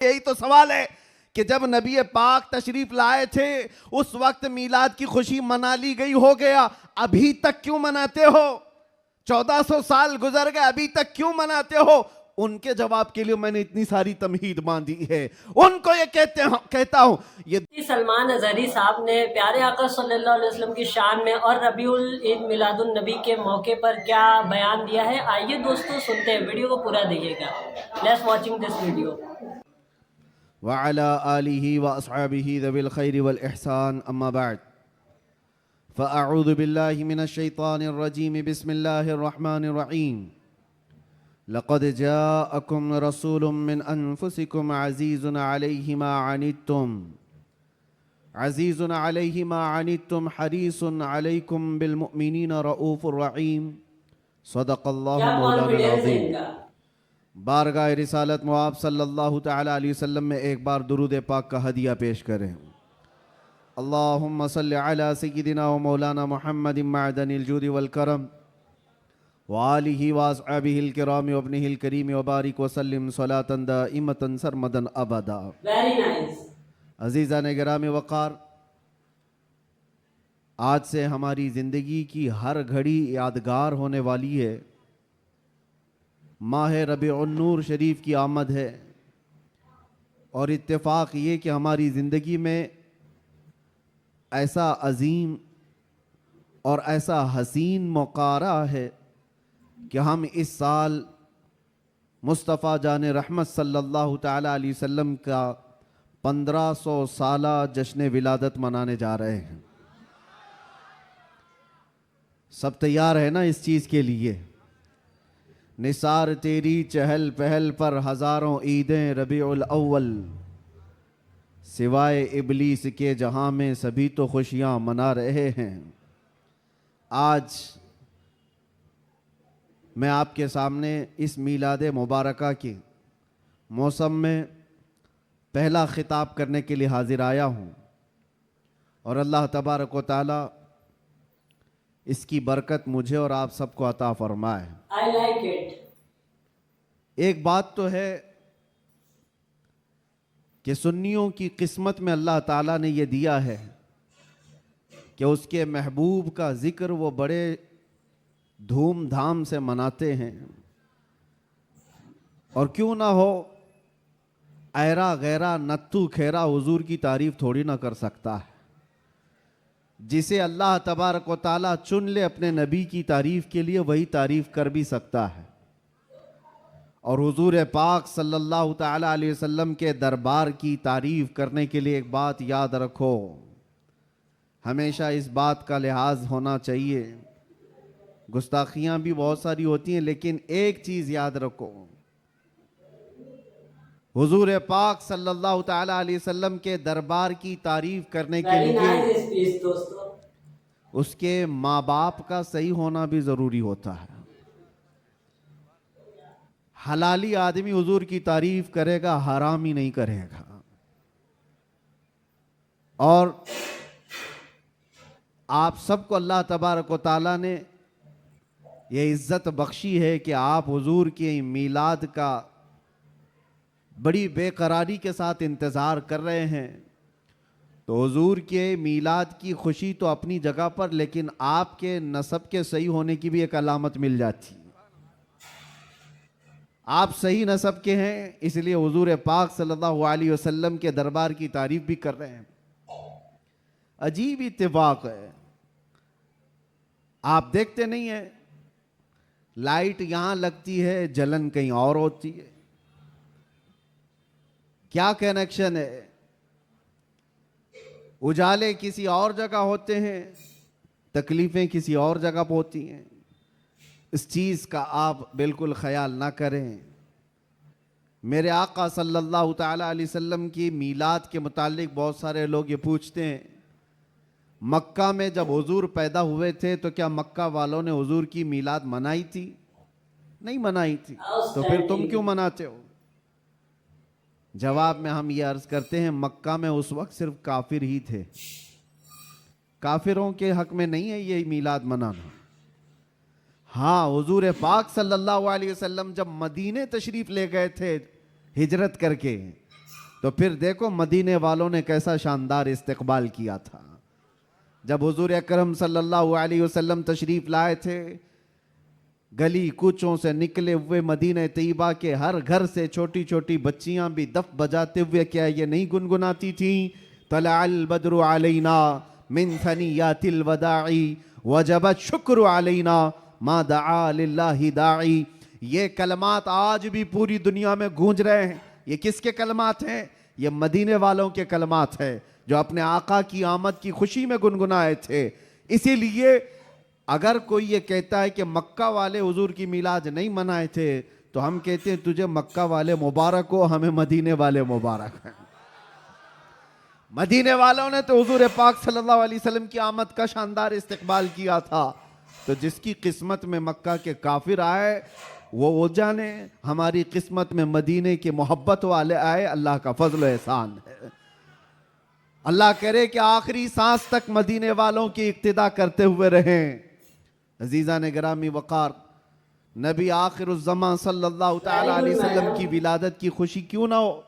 यही तो सवाल है कि जब नबी पाक तशरीफ लाए थे उस वक्त मीलाद की खुशी मना ली गई, हो गया, अभी तक क्यों मनाते हो? 1400 साल गुजर गए, अभी तक क्यों मनाते हो? उनके जवाब के लिए मैंने इतनी सारी तमहीद बांधी है। उनको ये कहता हूं ये सलमान अजहरी साहब ने प्यारे आका सल्लल्लाहु अलैहि वसल्लम की शान में और रबीउल ईद मिलादुन नबी के मौके पर क्या बयान दिया है। आइए दोस्तों सुनते हैं, वीडियो को पूरा देखिएगा। Let's watching this video. वअला आलिहि व अस्हाबिहि ज़विल खैरि वल इहसान, अम्मा बाद, फ़अऊज़ु बिल्लाहि मिनश शैतानिर रजीम, बिस्मिल्लाहिर रहमानिर रहीम। लक़द जाअकुम रसूलुम मिन अनफुसिकुम अज़ीज़ुन अलैहि मा अनित्तुम हरीसुन अलैकुम बिल मुमिनीना रऊफ़ुर रहीम। सदक़ल्लाहु मौलाना अज़ीम। बारगाह रिसालत मुआब सल्लल्लाहु तआला अलैहि वसल्लम में एक बार दुरूद पाक का हदिया पेश करें। अल्लाहुम्मा सल्लि अला सय्यिदिना व मौलाना मुहम्मदिन मअदनिल जूदि वल करम व आलिहि व अस्हाबिहिल किराम व इब्निहिल करीम व बारिक व सल्लिम सलातन दाइमतन सरमदन अबदा। Very nice. अज़ीज़ान गिराम वक़ार, आज से हमारी ज़िंदगी की हर घड़ी यादगार होने वाली है। माह रबीउन नूर शरीफ की आमद है और इत्तेफाक ये कि हमारी ज़िंदगी में ऐसा अजीम और ऐसा हसीन मौका रहा है कि हम इस साल मुस्तफ़ा जान रहमत सल्लल्लाहु तआला अलैहि वसल्लम का 1500 साला जश्न विलादत मनाने जा रहे हैं। सब तैयार है ना इस चीज़ के लिए? निसार तेरी चहल पहल पर हज़ारों ईदें रबीउल अव्वल, सिवाय इबलीस के जहां में सभी तो खुशियां मना रहे हैं। आज मैं आपके सामने इस मीलाद मुबारका के मौसम में पहला खिताब करने के लिए हाजिर आया हूँ और अल्लाह तबारक व तआला इसकी बरकत मुझे और आप सबको अता फरमाए। I like it. एक बात तो है कि सुन्नियों की किस्मत में अल्लाह ताला ने यह दिया है कि उसके महबूब का जिक्र वो बड़े धूमधाम से मनाते हैं। और क्यों ना हो, ऐरा गैरा नत्थु खेरा हुजूर की तारीफ थोड़ी ना कर सकता है। जिसे अल्लाह तबारक व ताला चुन ले अपने नबी की तारीफ के लिए, वही तारीफ कर भी सकता है। और हुजूर पाक सल्लल्लाहु तआला अलैहि वसल्लम के दरबार की तारीफ करने के लिए एक बात याद रखो, हमेशा इस बात का लिहाज होना चाहिए। गुस्ताखियां भी बहुत सारी होती हैं, लेकिन एक चीज़ याद रखो, हुजूर पाक सल्लल्लाहु तआला अलैहि वसल्लम के दरबार की तारीफ करने के लिए उसके माँ बाप का सही होना भी ज़रूरी होता है। हलाली आदमी हुजूर की तारीफ करेगा, हरामी नहीं करेगा। और आप सबको अल्लाह तबारक व तआला ने ये इज़्ज़त बख्शी है कि आप हुजूर के मीलाद का बड़ी बेकरारी के साथ इंतज़ार कर रहे हैं। तो हुजूर के मीलाद की खुशी तो अपनी जगह पर, लेकिन आपके नसब के सही होने की भी एक अलामत मिल जाती है। आप सही नसब के हैं, इसलिए हुजूर पाक सल्लल्लाहु अलैहि वसल्लम के दरबार की तारीफ भी कर रहे हैं। अजीब इत्तेफाक है, आप देखते नहीं है, लाइट यहां लगती है, जलन कहीं और होती है। क्या कनेक्शन है? उजाले किसी और जगह होते हैं, तकलीफें किसी और जगह पर होती हैं। इस चीज़ का आप बिल्कुल ख्याल ना करें। मेरे आका सल्लल्लाहु तआला अलैहि वसल्लम की मीलाद के मुतालिक बहुत सारे लोग ये पूछते हैं, मक्का में जब हुजूर पैदा हुए थे तो क्या मक्का वालों ने हुजूर की मीलाद मनाई थी? नहीं मनाई थी, तो फिर तुम क्यों मनाते हो? जवाब में हम ये अर्ज करते हैं, मक्का में उस वक्त सिर्फ काफिर ही थे। काफिरों के हक में नहीं है ये मीलाद मनाना। हाँ, हुजूर पाक सल्लल्लाहु अलैहि वसल्लम जब मदीने तशरीफ ले गए थे हिजरत करके, तो फिर देखो मदीने वालों ने कैसा शानदार इस्तकबाल किया था। जब हुजूर अकरम सल्लल्लाहु अलैहि वसल्लम तशरीफ लाए थे, गली कूचों से निकले हुए मदीने तैयबा के हर घर से छोटी छोटी बच्चियां भी दफ बजाते हुए क्या ये नहीं गुनगुनाती थी, तलअल बद्रु अलैना मिन सनियातिल वदाई वजबत शुक्र अलैना मा दआ लिल्लाहि दाई। ये कलमात आज भी पूरी दुनिया में गूंज रहे हैं। ये किसके कलमात हैं? ये मदीने वालों के कलमात हैं, जो अपने आका की आमद की खुशी में गुनगुनाए थे। इसीलिए अगर कोई ये कहता है कि मक्का वाले हुजूर की मिलाद नहीं मनाए थे, तो हम कहते हैं तुझे मक्का वाले मुबारक हो, हमें मदीने वाले मुबारक हैं। मदीने वालों ने तो हुजूर पाक सल्लल्लाहु अलैहि वसल्लम की आमद का शानदार इस्तकबाल किया था। तो जिसकी किस्मत में मक्का के काफिर आए वो जाने, हमारी किस्मत में मदीने के मोहब्बत वाले आए, अल्लाह का फजल एहसान है। अल्लाह करे कि आखिरी सांस तक मदीने वालों की इक्तिदा करते हुए रहें। अजीज़ा ने गिरामी वक़ार, नबी आखिरुज़्ज़मान सल्लल्लाहु तआला अलैहि वसल्लम की विलादत की खुशी क्यों ना हो।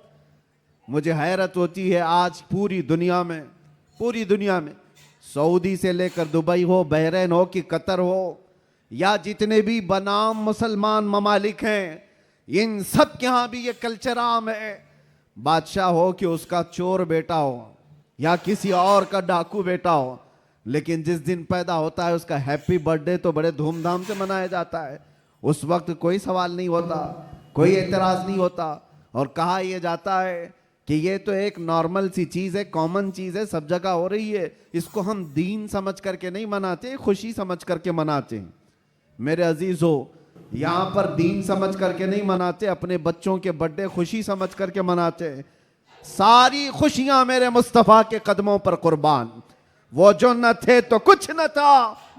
मुझे हैरत होती है आज पूरी दुनिया में सऊदी से लेकर दुबई हो, बहरीन हो कि कतर हो, या जितने भी बनाम मुसलमान ममालिक हैं, इन सब के यहाँ भी ये कल्चर आम है। बादशाह हो कि उसका चोर बेटा हो या किसी और का डाकू बेटा हो, लेकिन जिस दिन पैदा होता है उसका हैप्पी बर्थडे तो बड़े धूमधाम से मनाया जाता है। उस वक्त कोई सवाल नहीं होता, कोई एतराज़ नहीं होता, और कहा यह जाता है कि ये तो एक नॉर्मल सी चीज़ है, कॉमन चीज़ है, सब जगह हो रही है, इसको हम दीन समझ करके नहीं मनाते, खुशी समझ करके मनाते हैं। मेरे अजीज़ों, यहाँ पर दीन समझ करके नहीं मनाते, अपने बच्चों के बर्थडे खुशी समझ करके मनाते हैं। सारी खुशियाँ मेरे मुस्तफ़ा के कदमों पर कुर्बान। वो जो न थे तो कुछ न था,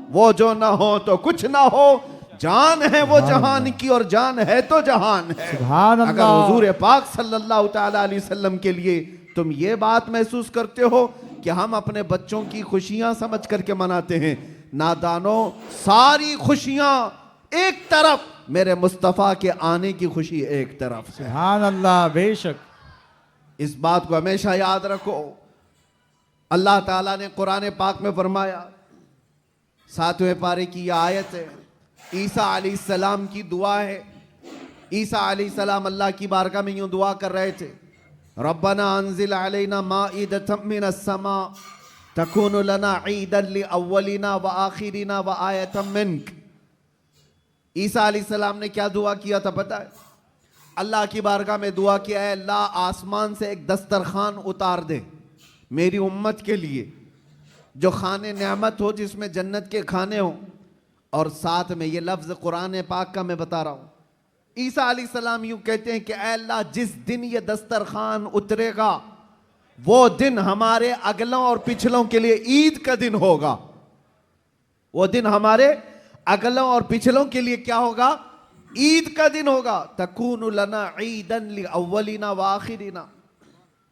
वो जो न हो तो कुछ न हो, जान है वो जहान की और जान है तो जहान है। अगर हुजूर पाक सल्लल्लाहु तआला अलैहि वसल्लम के लिए तुम ये बात महसूस करते हो कि हम अपने बच्चों की खुशियां समझ करके मनाते हैं, नादानो, सारी खुशियां एक तरफ, मेरे मुस्तफ़ा के आने की खुशी एक तरफ। सुभान अल्लाह, बेशक। इस बात को हमेशा याद रखो। अल्लाह ताला ने कुरान पाक में फरमाया, 7वें पारे की यह आयत है, ईसा अलैहिस्सलाम की दुआ है। ईसा अलैहिस्सलाम अल्लाह की बारगाह में यूं दुआ कर रहे थे, रब्बना अंजिल अलैना माइदतम मिनस समा तकूनु लना ईदन लिअव्वलिना व आखिरिना व आयतम मिनक। ईसा अलैहिस्सलाम ने क्या दुआ किया था पता है? अल्लाह की बारगाह में दुआ किया है, अल्लाह आसमान से एक दस्तरखान उतार दे मेरी उम्मत के लिए, जो खाने नेमत हो, जिसमें जन्नत के खाने हो। और साथ में ये लफ्ज़ कुरान पाक का मैं बता रहा हूँ। ईसा अलैहिस्सलाम यूँ कहते हैं कि ऐ अल्लाह, जिस दिन ये दस्तरखान उतरेगा वो दिन हमारे अगलों और पिछलों के लिए ईद का दिन होगा। वो दिन हमारे अगलों और पिछलों के लिए क्या होगा? ईद का दिन होगा। तकूनु लना ईदन लिअव्वलिना व आखिरिना।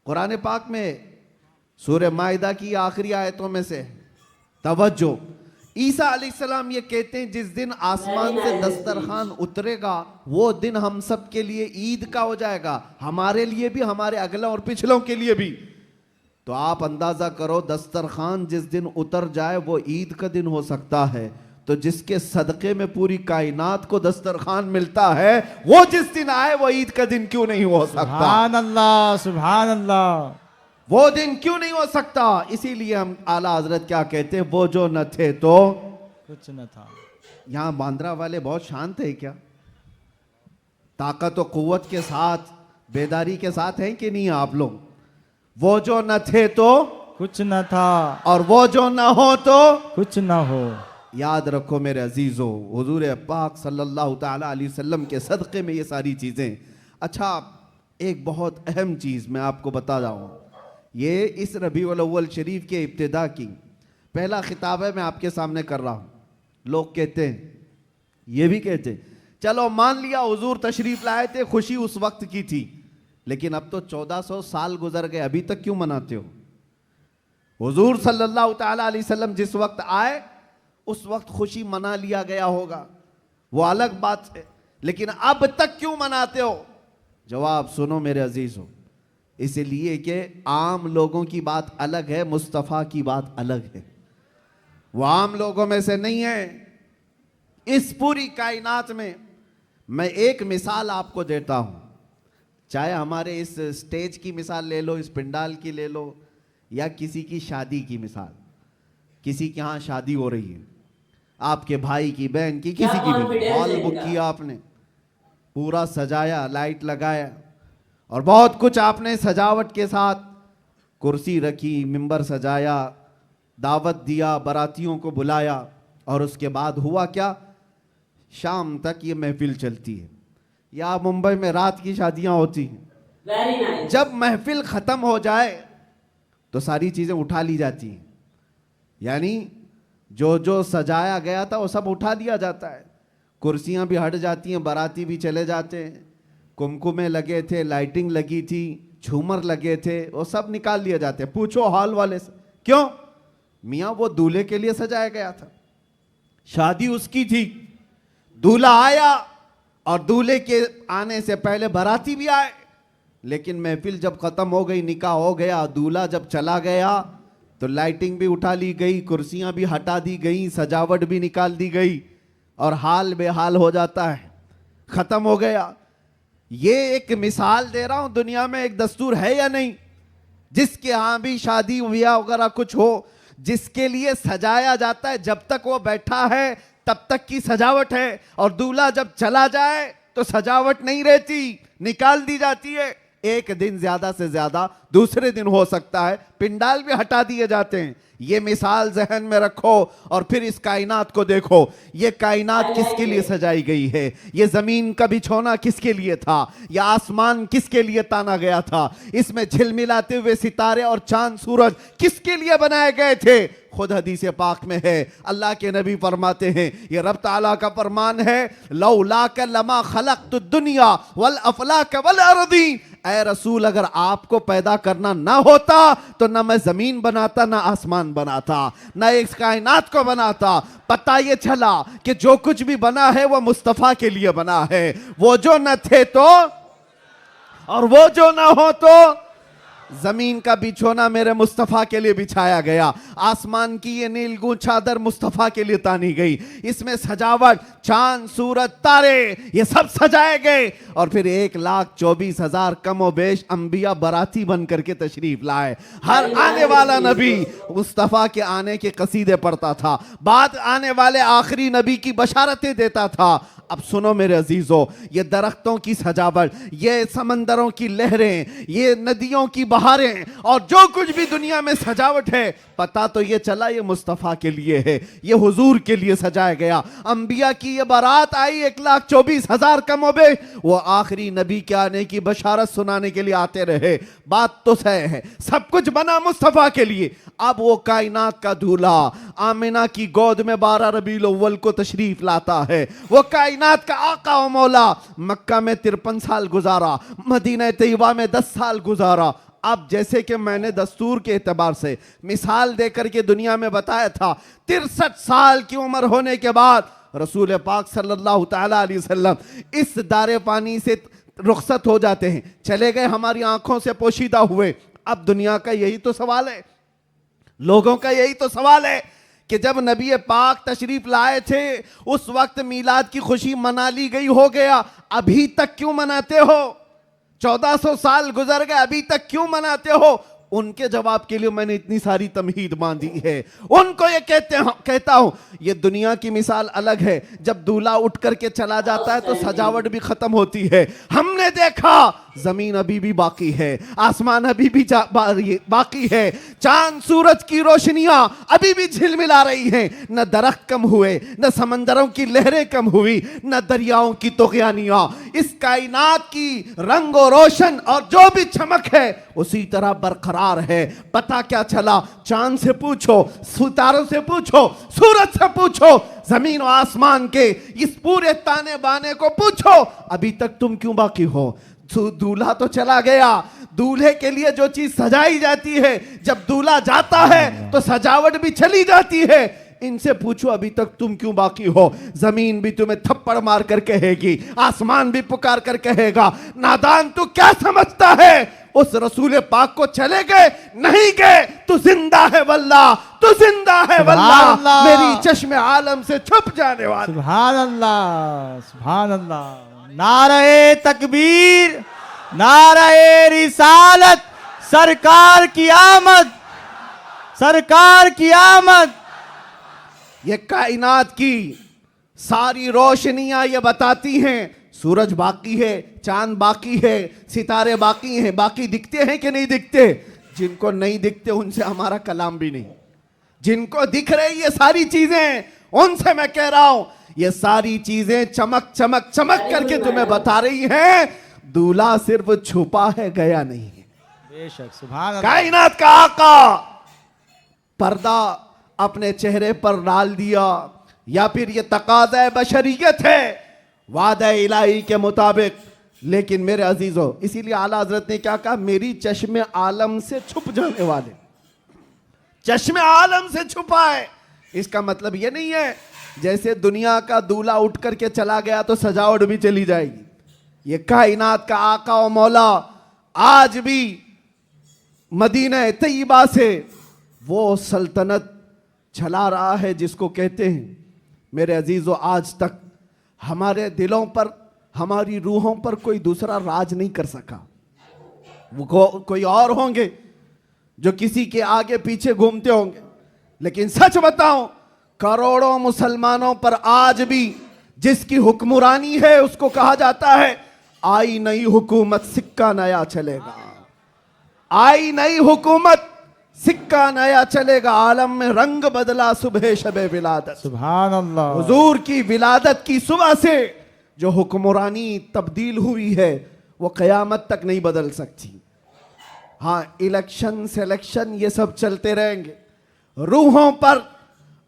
कुरान पाक में सूरह माइदा की आखिरी आयतों में से तवज्जो, ईसा अलैहिस्सलाम ये कहते हैं जिस दिन आसमान से दस्तरखान उतरेगा वो दिन हम सब के लिए ईद का हो जाएगा, हमारे लिए भी, हमारे अगलों और पिछलों के लिए भी। तो आप अंदाजा करो, दस्तरखान जिस दिन उतर जाए वो ईद का दिन हो सकता है, तो जिसके सदक़े में पूरी कायनात को दस्तरखान मिलता है, वो जिस दिन आए वो ईद का दिन क्यों नहीं हो सकता? सुभान अल्लाह, सुभान अल्लाह। वो दिन क्यों नहीं हो सकता? इसीलिए हम आला हजरत क्या कहते हैं, वो जो न थे तो कुछ न था। यहां बांद्रा वाले बहुत शांत है क्या? ताकत और कुव्वत के साथ, बेदारी के साथ हैं कि नहीं आप लोग? वो जो न थे तो कुछ न था, और वो जो न हो तो कुछ न हो। याद रखो मेरे अजीजों, हुजूर पाक सल्लल्लाहु तआला अलैहि वसल्लम के सदक़े में ये सारी चीज़ें। अच्छा, एक बहुत अहम चीज़ मैं आपको बता रहा हूँ। ये इस रबीउल अव्वल शरीफ के इब्तिदा की पहला खिताब है, मैं आपके सामने कर रहा हूँ। लोग कहते हैं, ये भी कहते हैं, चलो मान लिया हुजूर तशरीफ लाए थे, खुशी उस वक्त की थी, लेकिन अब तो 1400 साल गुजर गए, अभी तक क्यों मनाते हो? हुजूर सल्लल्लाहु तआला अलैहि वसल्लम जिस वक्त आए उस वक्त खुशी मना लिया गया होगा, वो अलग बात है, लेकिन अब तक क्यों मनाते हो? जवाब सुनो मेरे अजीजों, इसलिए कि आम लोगों की बात अलग है, मुस्तफ़ा की बात अलग है। वो आम लोगों में से नहीं है। इस पूरी कायनात में मैं एक मिसाल आपको देता हूं, चाहे हमारे इस स्टेज की मिसाल ले लो, इस पंडाल की ले लो, या किसी की शादी की मिसाल। किसी के यहाँ शादी हो रही है, आपके भाई की, बहन की, किसी की भी, हॉल बुक किया आपने, पूरा सजाया, लाइट लगाया और बहुत कुछ आपने सजावट के साथ, कुर्सी रखी, मिंबर सजाया, दावत दिया, बारातियों को बुलाया, और उसके बाद हुआ क्या, शाम तक ये महफिल चलती है। या मुंबई में रात की शादियां होती हैं। जब महफिल खत्म हो जाए तो सारी चीजें उठा ली जाती हैं, यानी जो जो सजाया गया था वो सब उठा दिया जाता है। कुर्सियां भी हट जाती हैं, बाराती भी चले जाते हैं, कुमकुमे लगे थे, लाइटिंग लगी थी, झूमर लगे थे, वो सब निकाल लिए जाते हैं। पूछो हॉल वाले से, क्यों? मियाँ वो दूल्हे के लिए सजाया गया था, शादी उसकी थी, दूल्हा आया और दूल्हे के आने से पहले बाराती भी आए, लेकिन महफिल जब खत्म हो गई, निकाह हो गया, दूल्हा जब चला गया तो लाइटिंग भी उठा ली गई, कुर्सियां भी हटा दी गई, सजावट भी निकाल दी गई, और हाल बेहाल हो जाता है, खत्म हो गया। ये एक मिसाल दे रहा हूं, दुनिया में एक दस्तूर है या नहीं, जिसके यहां भी शादी ब्याह वगैरह कुछ हो, जिसके लिए सजाया जाता है, जब तक वो बैठा है तब तक की सजावट है, और दूल्हा जब चला जाए तो सजावट नहीं रहती, निकाल दी जाती है। एक दिन ज्यादा से ज्यादा दूसरे दिन हो सकता है, पिंडाल भी हटा दिए जाते हैं। ये मिसाल जहन में रखो और फिर इस कायनात को देखो। ये कायनात किसके लिए सजाई गई है? ये जमीन का बिछोना किसके लिए था? यह आसमान किसके लिए ताना गया था? इसमें झिलमिलाते हुए सितारे और चांद सूरज किसके लिए बनाए गए थे? खुद हदीस पाक में है, अल्लाह के नबी फरमाते हैं, ये रब ताला का फरमान है, लौलाक लमा खलक़तु दुनिया वल अफलाक वल अर्दीन। ऐ रसूल, अगर आपको पैदा करना ना होता तो ना मैं जमीन बनाता, ना आसमान बनाता, ना इस कायनात को बनाता। पता ये चला कि जो कुछ भी बना है वो मुस्तफ़ा के लिए बना है। वो जो न थे तो, और वो जो ना हो तो, जमीन का बिछोना मेरे मुस्तफ़ा के लिए बिछाया गया, आसमान की ये नीलगूं चादर मुस्तफ़ा के लिए तानी गई, इसमें सजावट, चांद सूरज तारे ये सब सजाए गए, और फिर 1,24,000 कमोबेश अंबिया बराती बन करके तशरीफ लाए। हर आने वाला नबी मुस्तफ़ा के आने के कसीदे पढ़ता था, बाद आने वाले आखिरी नबी की बशारतें देता था। अब सुनो मेरे अजीजों, ये दरख्तों की सजावट, ये समंदरों की लहरें, ये नदियों की बहारें, और जो कुछ भी दुनिया में सजावट है, पता तो ये चला ये मुस्तफ़ा के लिए है, ये हुजूर के लिए सजाया गया। अंबिया की ये बारात आई 1,24,000 कमोबे, वो आखिरी नबी के आने की बशारत सुनाने के लिए आते रहे। बात तो सही है, सब कुछ बना मुस्तफ़ा के लिए। अब वो कायनात का दूल्हा आमिना की गोद में 12 रबीउल अव्वल को तशरीफ लाता है। वो कायनात का आका व मौला मक्का में 53 साल गुजारा, मदीना तैयबा में 10 साल गुजारा। अब जैसे कि मैंने दस्तूर के एतबार से मिसाल देकर के दुनिया में बताया था, 63 साल की उम्र होने के बाद रसूल पाक सल्लल्लाहु तआला अलैहि वसल्लम इस दारे पानी से रुखसत हो जाते हैं, चले गए, हमारी आंखों से पोशीदा हुए। अब दुनिया का यही तो सवाल है, लोगों का यही तो सवाल है कि जब नबी पाक तशरीफ लाए थे उस वक्त मीलाद की खुशी मना ली गई, हो गया, अभी तक क्यों मनाते हो? 1400 साल गुजर गए, अभी तक क्यों मनाते हो? उनके जवाब के लिए मैंने इतनी सारी तमहीद बांधी है। उनको ये कहता हूं, ये दुनिया की मिसाल अलग है, जब दूल्हा उठ करके चला जाता है तो सजावट भी खत्म होती है। हमने देखा जमीन अभी भी बाकी है, आसमान अभी भी बाकी है, चांद सूरज की रोशनियां अभी भी झिलमिला रही हैं। न दरख्त कम हुए, न समंदरों की लहरें कम हुई, न दरियाओं की तुग़यानियां। इस कायनात की रंग और रोशन और जो भी चमक है उसी तरह बरकरार है। पता क्या चला? चांद से पूछो, सितारों से पूछो, सूरज से पूछो, जमीन और आसमान के इस पूरे ताने बाने को पूछो, अभी तक तुम क्यों बाकी हो? दूल्हा तो चला गया, दूल्हे के लिए जो चीज सजाई जाती है, जब दूल्हा जाता है तो सजावट भी चली जाती है। इनसे पूछो अभी तक तुम क्यों बाकी हो। जमीन भी तुम्हें थप्पड़ मार कर कहेगी, आसमान भी पुकार कर कहेगा, नादान तू क्या समझता है। उस रसूल पाक को चले गए नहीं गए, तू जिंदा है वल्लाह, तू जिंदा है वल्लाह, अल्लाह। मेरी चश्मे आलम से छुप जाने वाला। सुभान अल्लाह, सुभान अल्लाह। नारे तकबीर, नारे रिसालत, सरकार की आमद, सरकार की आमद। ये कायनात की सारी रोशनियां ये बताती हैं सूरज बाकी है, चांद बाकी है, सितारे बाकी हैं। बाकी दिखते हैं कि नहीं दिखते? जिनको नहीं दिखते उनसे हमारा कलाम भी नहीं। जिनको दिख रही ये सारी चीजें, उनसे मैं कह रहा हूं ये सारी चीजें चमक चमक चमक करके तुम्हें बता रही हैं दूल्हा सिर्फ छुपा है, गया नहीं है। बेशक, सुभान अल्लाह। कायनात का आका पर्दा अपने चेहरे पर डाल दिया, या फिर ये तकाज़ा बशरियत है वादा इलाही के मुताबिक। लेकिन मेरे अजीजों, इसीलिए आला हजरत ने क्या कहा, मेरी चश्मे आलम से छुप जाने वाले। चश्मे आलम से छुपा है, इसका मतलब ये नहीं है जैसे दुनिया का दूल्हा उठ करके चला गया तो सजावट भी चली जाएगी। ये कायनात का आका और मौला आज भी मदीना तैयबा से वो सल्तनत चला रहा है जिसको कहते हैं। मेरे अजीजों, आज तक हमारे दिलों पर, हमारी रूहों पर कोई दूसरा राज नहीं कर सका। वो कोई और होंगे जो किसी के आगे पीछे घूमते होंगे, लेकिन सच बताऊं करोड़ों मुसलमानों पर आज भी जिसकी हुक्मरानी है उसको कहा जाता है आई नई हुकूमत सिक्का नया चलेगा, आई नई हुकूमत सिक्का नया चलेगा। आलम में रंग बदला सुबह शबे विलादत। सुभान अल्लाह। हुजूर की विलादत की सुबह से जो हुक्मरानी तब्दील हुई है वो क़यामत तक नहीं बदल सकती। हाँ, इलेक्शन सिलेक्शन ये सब चलते रहेंगे, रूहों पर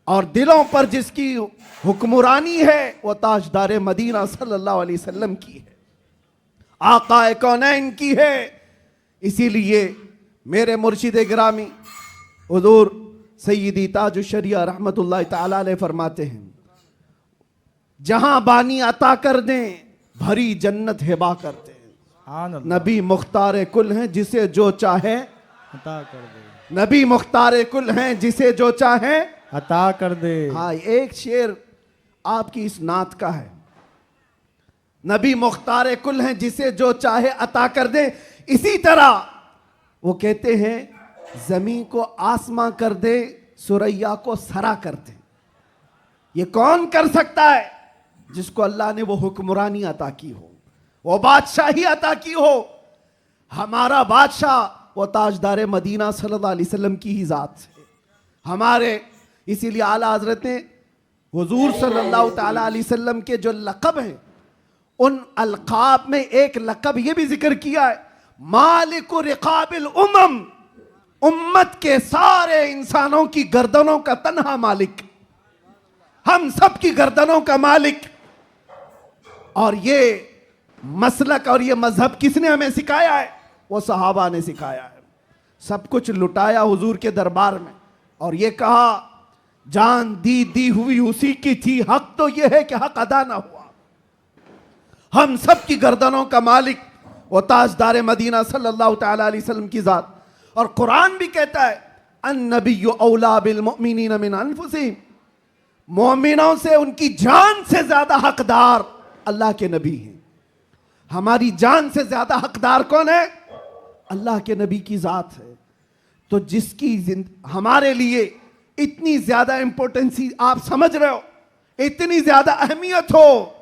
और दिलों पर जिसकी हुक्मरानी है वो ताजदार मदीना सल्लल्लाहु अलैहि वसल्लम की है, आकाए कौनैन की है। इसीलिए मेरे मुर्शिद गिरामी हुजूर सैयदी ताजुश शरिया रहमतुल्लाह ताला अलैह फरमाते हैं, जहां बानी अता कर दें भरी जन्नत हिबा करते हैं। सुभान अल्लाह। नबी मुख्तार कुल हैं जिसे जो चाहे अता कर दे, नबी मुख्तार कुल हैं जिसे जो चाहे अता कर दे। हाँ, एक शेर आपकी इस नात का है, नबी मुख्तार कुल हैं जिसे जो चाहे अता कर दे। इसी तरह वो कहते हैं जमीन को आसमां कर दे, सुरैया को सरा कर दे। ये कौन कर सकता है? जिसको अल्लाह ने वो हुक्मरानी अता की हो, वो बादशाही अता की हो। हमारा बादशाह वो ताजदार मदीना सल्लल्लाहु अलैहि वसल्लम की ही जात है हमारे। इसीलिए आला हजरत ने हुजूर सल्लल्लाहु ताला अलैहि वसल्लम के जो लक़ब हैं उन अलक़ाब में एक लक़ब ये भी जिक्र किया है, मालिक रिक़ाबिल उम्म, उम्मत के सारे इंसानों की गर्दनों का तन्हा मालिक, हम सब की गर्दनों का मालिक। और ये मसलक और ये मजहब किसने हमें सिखाया है? वो सहाबा ने सिखाया है। सब कुछ लुटाया हुजूर के दरबार में और ये कहा जान दी हुई उसी की थी, हक तो ये है कि हक अदा ना हुआ। हम सब की गर्दनों का मालिक वो ताजदार मदीना सल्लल्लाहु ताला अलैहि वसल्लम की जात। और कुरान भी कहता है अन्नबिय्यु औला बिल मुमिनीन मिन अनफुसिहिम, मोमिनों से उनकी जान से ज्यादा हकदार अल्लाह के नबी हैं। हमारी जान से ज्यादा हकदार कौन है? अल्लाह के नबी की जात है। तो जिसकी हमारे लिए इतनी ज्यादा इंपॉर्टेंसी आप समझ रहे हो, इतनी ज्यादा अहमियत हो,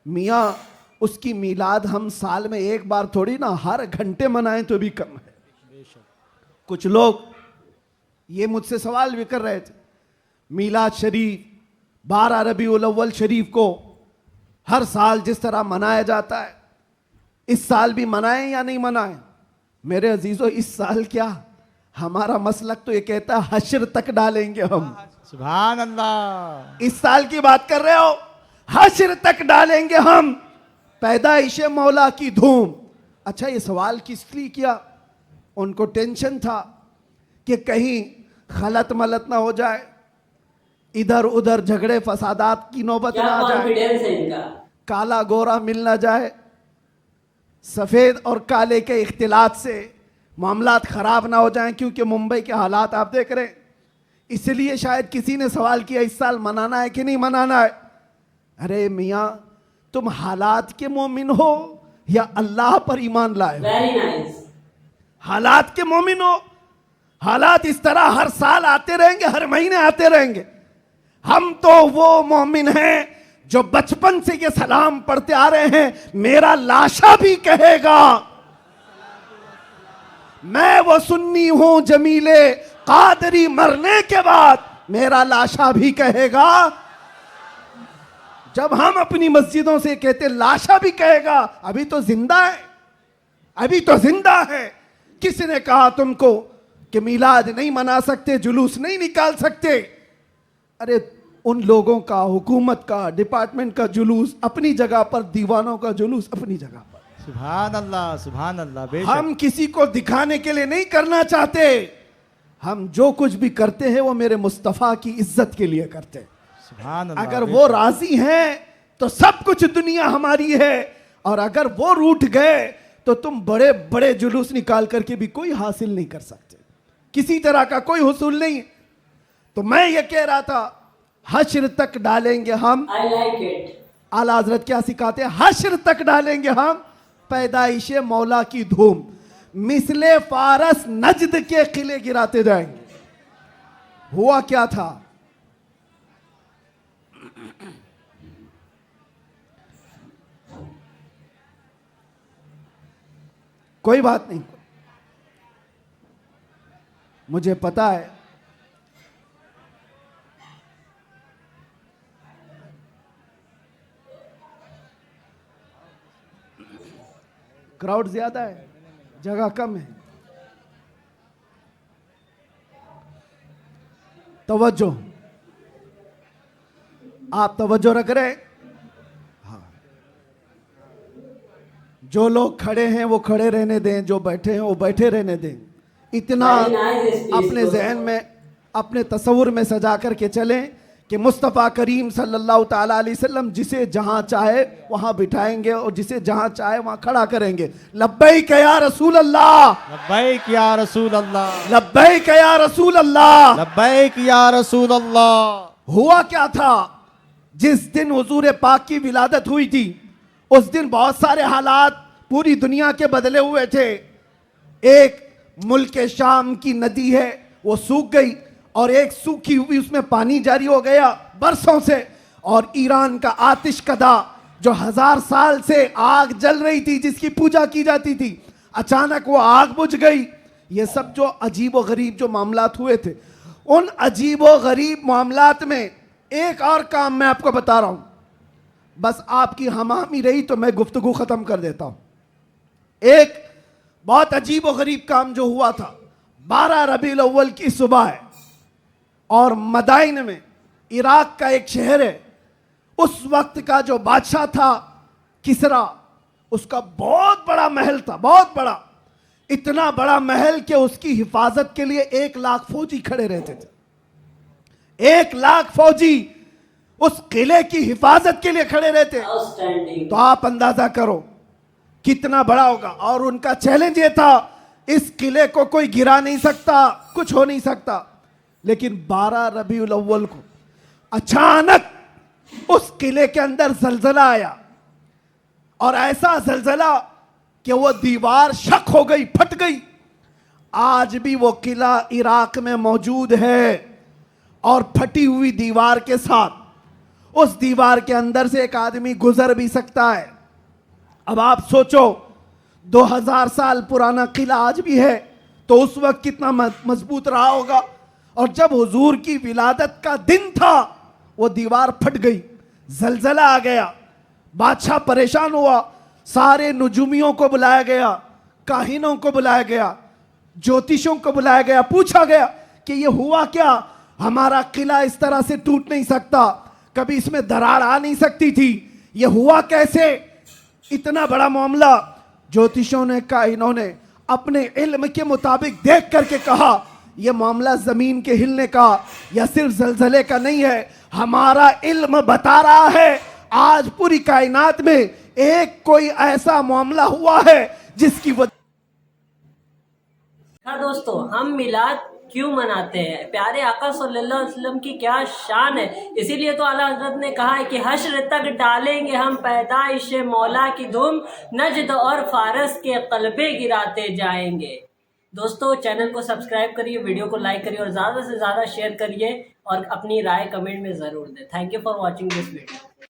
मियाँ उसकी मिलाद हम साल में एक बार थोड़ी ना हर घंटे मनाएं तो भी कम है। कुछ लोग ये मुझसे सवाल भी कर रहे थे, मिलाद शरीफ 12 रबीउल अव्वल शरीफ को हर साल जिस तरह मनाया जाता है इस साल भी मनाएं या नहीं मनाएं? मेरे अजीजों, इस साल क्या, हमारा मसलक तो ये कहता है हश्र तक डालेंगे हम। सुभान अल्लाह। इस साल की बात कर रहे हो, हश्र तक डालेंगे हम, पैदाइश मौला की धूम। अच्छा, ये सवाल किस लिए किया? उनको टेंशन था कि कहीं खलत मलत ना हो जाए, इधर उधर झगड़े फसादात की नौबत क्या ना आ जाए, कॉन्फिडेंस है इनका। काला गोरा मिल ना जाए, सफेद और काले के इख्तिलात से मामलात खराब ना हो जाएं, क्योंकि मुंबई के हालात आप देख रहे हैं। इसलिए शायद किसी ने सवाल किया इस साल मनाना है कि नहीं मनाना है। अरे मियां, तुम हालात के मोमिन हो या अल्लाह पर ईमान लाए हो? Very nice. हालात के मोमिन हो। हालात इस तरह हर साल आते रहेंगे, हर महीने आते रहेंगे। हम तो वो मोमिन हैं जो बचपन से ये सलाम पढ़ते आ रहे हैं, मेरा लाशा भी कहेगा मैं वो सुन्नी हूं जमीले कादरी, मरने के बाद मेरा लाशा भी कहेगा। जब हम अपनी मस्जिदों से कहते लाशा भी कहेगा, अभी तो जिंदा है, अभी तो जिंदा है। किसने कहा तुमको कि मिलाद नहीं मना सकते, जुलूस नहीं निकाल सकते? अरे उन लोगों का, हुकूमत का, डिपार्टमेंट का जुलूस अपनी जगह पर, दीवानों का जुलूस अपनी जगह पर। सुभान अल्लाह, सुभान अल्लाह। बेशक हम किसी को दिखाने के लिए नहीं करना चाहते। हम जो कुछ भी करते हैं वो मेरे मुस्तफ़ा की इज्जत के लिए करते हैं। सुभान अल्लाह। अगर वो राजी हैं तो सब कुछ दुनिया हमारी है, और अगर वो रूठ गए तो तुम बड़े बड़े जुलूस निकाल करके भी कोई हासिल नहीं कर सकते, किसी तरह का कोई हुसूल नहीं। तो मैं ये कह रहा था, हश्र तक डालेंगे हम। I like it. आला हजरत क्या सिखाते हैं? हश्र तक डालेंगे हम पैदाइश मौला की धूम, मिसले फारस नजद के किले गिराते जाएंगे। हुआ क्या था? कोई बात नहीं, मुझे पता है क्राउड ज्यादा है, जगह कम है। तवज्जो, आप तवज्जो रख रहे हैं? हाँ। जो लोग खड़े हैं वो खड़े रहने दें, जो बैठे हैं वो बैठे रहने दें। इतना अपने जहन में, अपने तस्वुर में सजा करके चलें कि मुस्तफ़ा करीम सल्लल्लाहु ताला अलैहि वसल्लम जिसे जहां चाहे वहां बिठाएंगे और जिसे जहां चाहे वहां खड़ा करेंगे। लब्बैक या रसूल अल्लाह, लब्बैक या रसूल अल्लाह, लब्बैक या रसूल अल्लाह, लब्बैक या रसूल अल्लाह। हुआ क्या था? जिस दिन हुजूर पाक की विलादत हुई थी, उस दिन बहुत सारे हालात पूरी दुनिया के बदले हुए थे। एक मुल्क शाम की नदी है वो सूख गई, और एक सूखी हुई उसमें पानी जारी हो गया बरसों से। और ईरान का आतिश कदा जो 1000 साल से आग जल रही थी, जिसकी पूजा की जाती थी, अचानक वो आग बुझ गई। ये सब जो अजीब व गरीब जो मामलात हुए थे, उन अजीब व गरीब मामलात में एक और काम मैं आपको बता रहा हूं। बस आपकी हमामी रही तो मैं गुफ्तगू खत्म कर देता हूं। एक बहुत अजीब व गरीब काम जो हुआ था, 12 रबीउल अव्वल की सुबह है, और मदाइन में, इराक का एक शहर है, उस वक्त का जो बादशाह था किसरा, उसका बहुत बड़ा महल था, बहुत बड़ा। इतना बड़ा महल कि उसकी हिफाजत के लिए 1 लाख फौजी खड़े रहते थे। 1 लाख फौजी उस किले की हिफाजत के लिए खड़े रहते। तो आप अंदाजा करो कितना बड़ा होगा। और उनका चैलेंज ये था, इस किले को कोई गिरा नहीं सकता, कुछ हो नहीं सकता। लेकिन 12 रबीउल अव्वल को अचानक उस किले के अंदर जलजला आया, और ऐसा जलजला कि वो दीवार शक हो गई, फट गई। आज भी वो किला इराक में मौजूद है, और फटी हुई दीवार के साथ उस दीवार के अंदर से एक आदमी गुजर भी सकता है। अब आप सोचो, 2000 साल पुराना किला आज भी है, तो उस वक्त कितना मजबूत रहा होगा। और जब हुजूर की विलादत का दिन था, वो दीवार फट गई, जलजला आ गया, बादशाह परेशान हुआ। सारे नुजूमियों को बुलाया गया, काहिनों को बुलाया गया, ज्योतिषों को बुलाया गया, पूछा गया कि ये हुआ क्या? हमारा किला इस तरह से टूट नहीं सकता, कभी इसमें दरार आ नहीं सकती थी, ये हुआ कैसे? इतना बड़ा मामला। ज्योतिषों ने, काहिनों ने अपने इल्म के मुताबिक देख करके कहा, यह मामला जमीन के हिलने का, यह सिर्फ ज़लज़ले का नहीं है, हमारा इल्म बता रहा है आज पूरी कायनात में एक कोई ऐसा मामला हुआ है जिसकी वजह। हाँ दोस्तों, हम मिलाद क्यों मनाते हैं? प्यारे आका सल्लल्लाहु अलैहि वसल्लम की क्या शान है। इसीलिए तो आला हज़रत ने कहा है कि हश्र तक डालेंगे हम पैदाइश मौला की धूम, नजद और फारस के कल्बे गिराते जाएंगे। दोस्तों, चैनल को सब्सक्राइब करिए, वीडियो को लाइक करिए और ज़्यादा से ज़्यादा शेयर करिए और अपनी राय कमेंट में ज़रूर दें। Thank you for watching this video.